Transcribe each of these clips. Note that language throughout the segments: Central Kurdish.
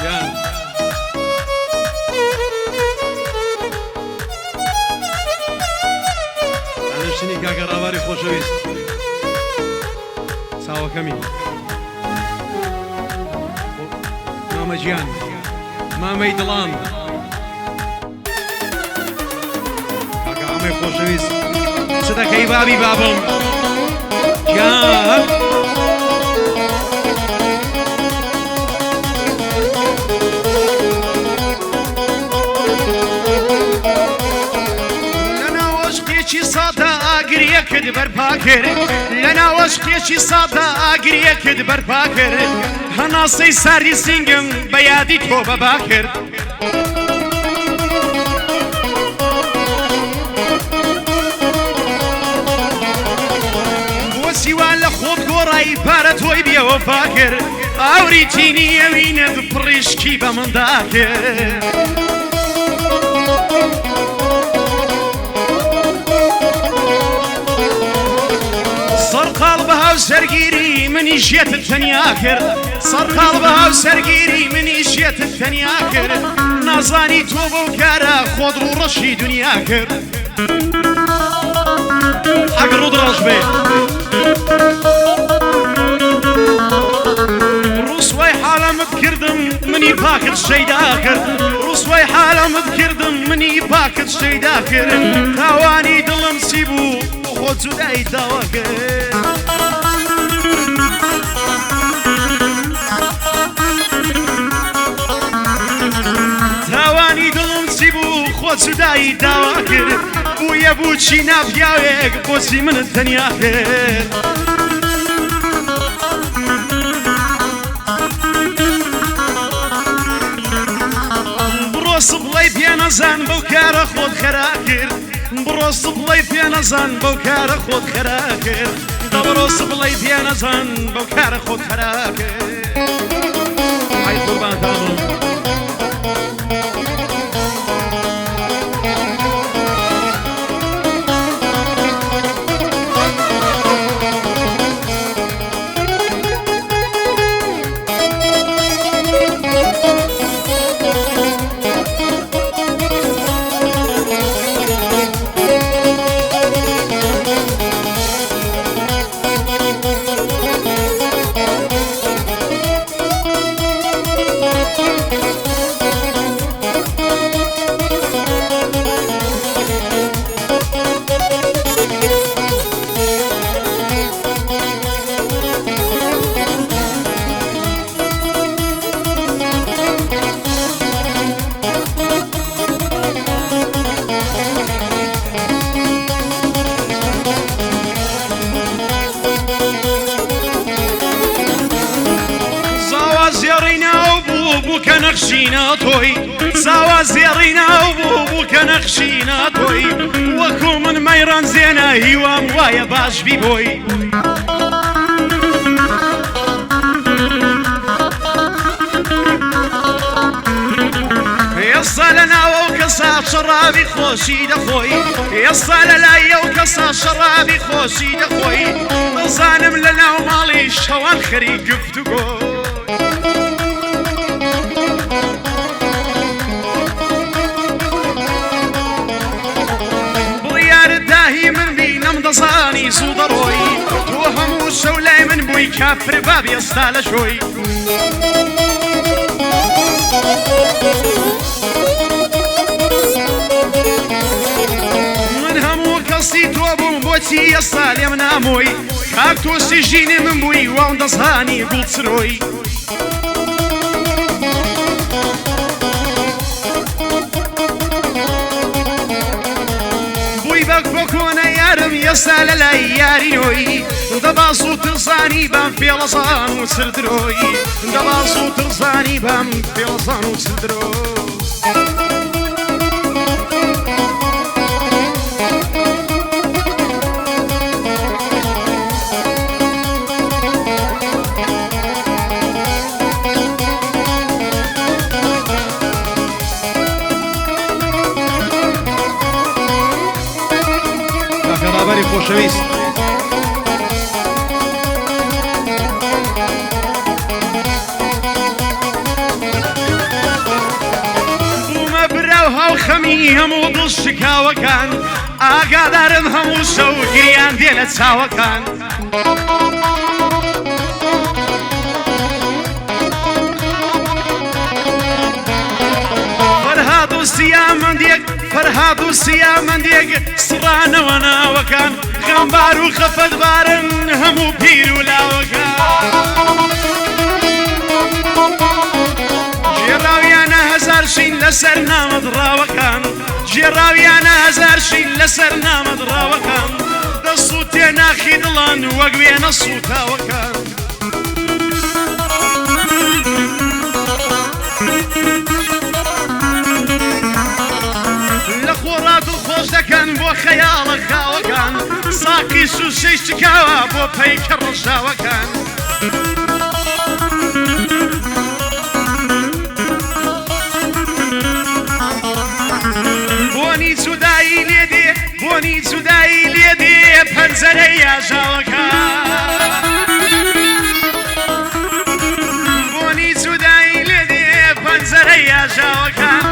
جان أنا شني كاكراباري خوشويست ساوا كمي ماما جيان ماما يدلان كاكا عمي خوشويست صدق اي بابي بابم جان كد برپاکر لنا وشقیشی ساده آگریه کد برپاکر هناسی سری سینگم بیادی تو بباکر وسیوان لخود گورای پارت وی بیا و فاکر آوری تینی اویند پرشکی بمن داکر سرگیری منی جیت الدنیا کرد سر قلبها و سرگیری منی جیت الدنیا کرد نازانی تو بو کارا خود رو رشی دنیا کرد اگر رو دراج بی رسوای حالم بکردم منی پاکت شیدا کرد رسوای حالم بکردم منی پاکت شیدا کرد توانی دلم سیبو خود زودای داوا کرد خود سودایی داوا کرد بویا بوچی نافیاویگ بوسی من الدنیا کرد برو صبلای پیانا زن بو کار خود خرا کرد برو صبلای پیانا زن بو کار خود خرا کرد برو صبلای پیانا زن بو کار خود خرا کرد ای قربان تامون كنخشينا توي سوا زيرينا وبوبو كنخشينا توي وكو من ميران زينا هيوام وايا باش بيبوي يصلنا وكسا شرابي خوشي دخوي يصلنا وكسا شرابي خوشي دخوي نظانم لنا ومالي شوان خريق قفتقوي ضصاني صدروي توهم وسولاي من بوي كافر باب يستال شوي من هم وقصيت وابو بوتي يستال يمناموي كاكتو سجيني من بوي وان ضصاني قلت سروي يسال لا ياريوي دباسو تلصاني بام في لصان وسردروي دباسو تلصاني بام في لصان وسردروي برای خوشویست بۆنی هەموو دڵ شکاوەکان ئاگادارم هەموو شەو گریان دێ لە چاوەکان فەرهاد و سیامەندێک سڕانەوە ناوەکان غەمبار و خەفەتبارن هەموو پیر و لاوەکان جێڕاویانە هەزار شین لەسەر نامەدڕاوەکان جێڕاویانە هەزار شین لەسەر نامەدڕاوەکان دەست و تێناخی دڵان وەک وێنە سوتاوەکان خۆش دەکەن بۆ خەیاڵە خاوەکان ساقی سوشەی چکاوە بۆ پەیکە ڕەشاوەکان بۆنی جودایی لێدێ بۆنی جودایی لێدێ پەنجەرەی یاژاوەکان بۆنی جودایی لێدێ پەنجەرەی یاژاوەکان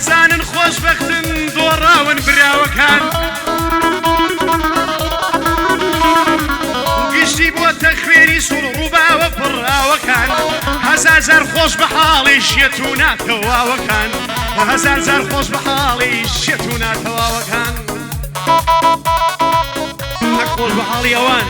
زانن خۆشبەختن دۆڕاون براوەکان گشتی بۆتە خوێری سوڵ ڕووباوە پڕاوەکان هەزار جار خۆش بە حاڵی شێت و ناتەواوەکان هەزار جار خۆش بە حاڵی شێت و ناتەواوەکان خۆش بە حاڵی ئەوان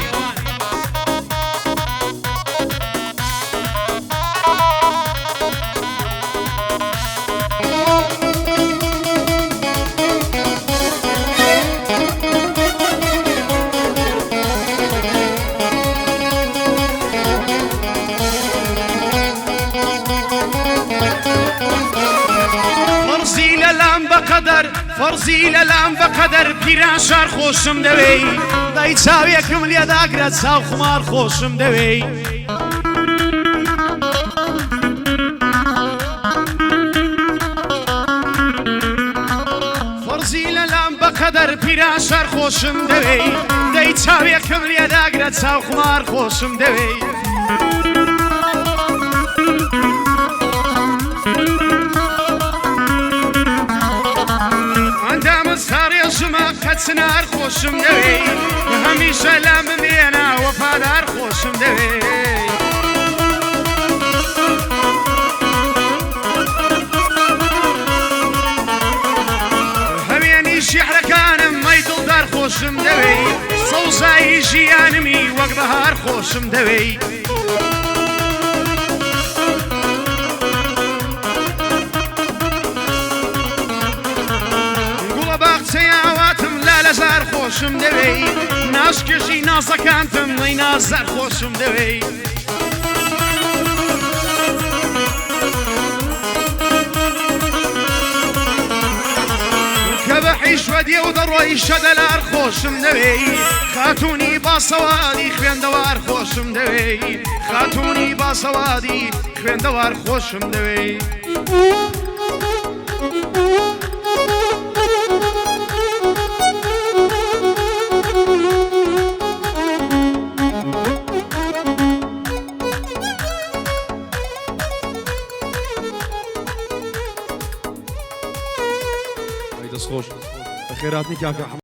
فەرزی لەلام بەقەدەر پیران شار خۆشم دەوێی دای چاوێکم لێداگرە چاو خمار خۆشم دەوێی فەرزی لەلام بەقەدەر پیران شار خۆشم دەوێی دای چاوێکم لێداگرە چاو خمار خۆشم دەوێی چنار خۆشم دەوێی هەمیشە لام بمێنە وەفادار خۆشم دەوێی هەمێنی شیعرەکانم مەی دڵدار خۆشم دەوێی سەوزایی ژیانمی وەک بەهار خۆشم دەوێی لەزار خۆشم دەوێی ناشکێشی نازەکانتم لەی نازار خۆشم دەوێی کە بە حیشوە دێ و دەڕۆی شەدەلار خۆشم دەوێی خاتوونی باسەوادی خوێندەوار خۆشم دەوێی خاتوونی باسەوادی خوێندەوار خۆشم دەوێی دەستخۆش بەخێراتنی کاکە